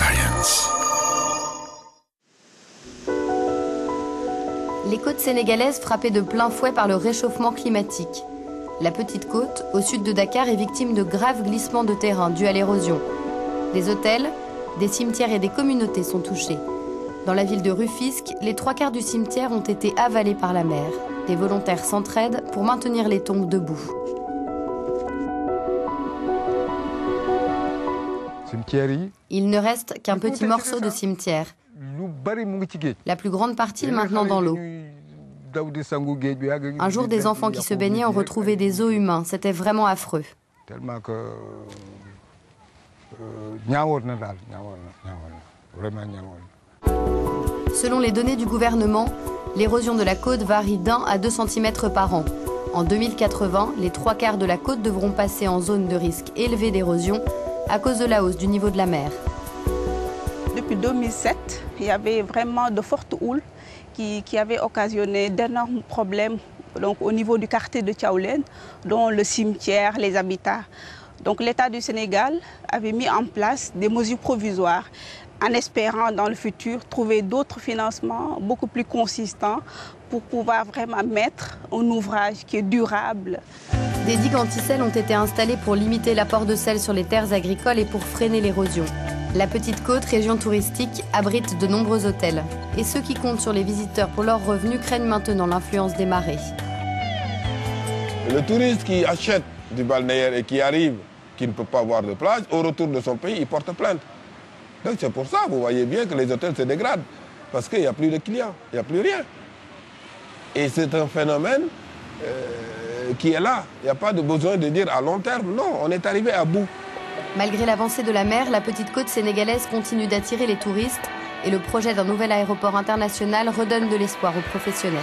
Science. Les côtes sénégalaises frappées de plein fouet par le réchauffement climatique. La Petite Côte, au sud de Dakar, est victime de graves glissements de terrain dus à l'érosion. Des hôtels, des cimetières et des communautés sont touchés. Dans la ville de Rufisque, les 3/4 du cimetière ont été avalés par la mer. Des volontaires s'entraident pour maintenir les tombes debout. Il ne reste qu'un petit morceau de cimetière. La plus grande partie est maintenant dans l'eau. Un jour, des enfants qui se baignaient ont retrouvé des os humains. C'était vraiment affreux. Selon les données du gouvernement, l'érosion de la côte varie d'1 à 2 cm par an. En 2080, les 3/4 de la côte devront passer en zone de risque élevé d'érosion à cause de la hausse du niveau de la mer. Depuis 2007, il y avait vraiment de fortes houles qui avaient occasionné d'énormes problèmes donc, au niveau du quartier de Tchaoulène, dont le cimetière, les habitats. Donc l'État du Sénégal avait mis en place des mesures provisoires en espérant dans le futur trouver d'autres financements beaucoup plus consistants pour pouvoir vraiment mettre un ouvrage qui est durable. Des digues anti-sel ont été installées pour limiter l'apport de sel sur les terres agricoles et pour freiner l'érosion. La Petite Côte, région touristique, abrite de nombreux hôtels. Et ceux qui comptent sur les visiteurs pour leurs revenus craignent maintenant l'influence des marées. Le touriste qui achète du balnéaire et qui arrive, qui ne peut pas voir de plage, au retour de son pays, il porte plainte. Donc c'est pour ça, vous voyez bien que les hôtels se dégradent. Parce qu'il n'y a plus de clients, il n'y a plus rien. Et c'est un phénomène qui est là. Il n'y a pas de besoin de dire à long terme, non, on est arrivé à bout. Malgré l'avancée de la mer, la Petite Côte sénégalaise continue d'attirer les touristes et le projet d'un nouvel aéroport international redonne de l'espoir aux professionnels.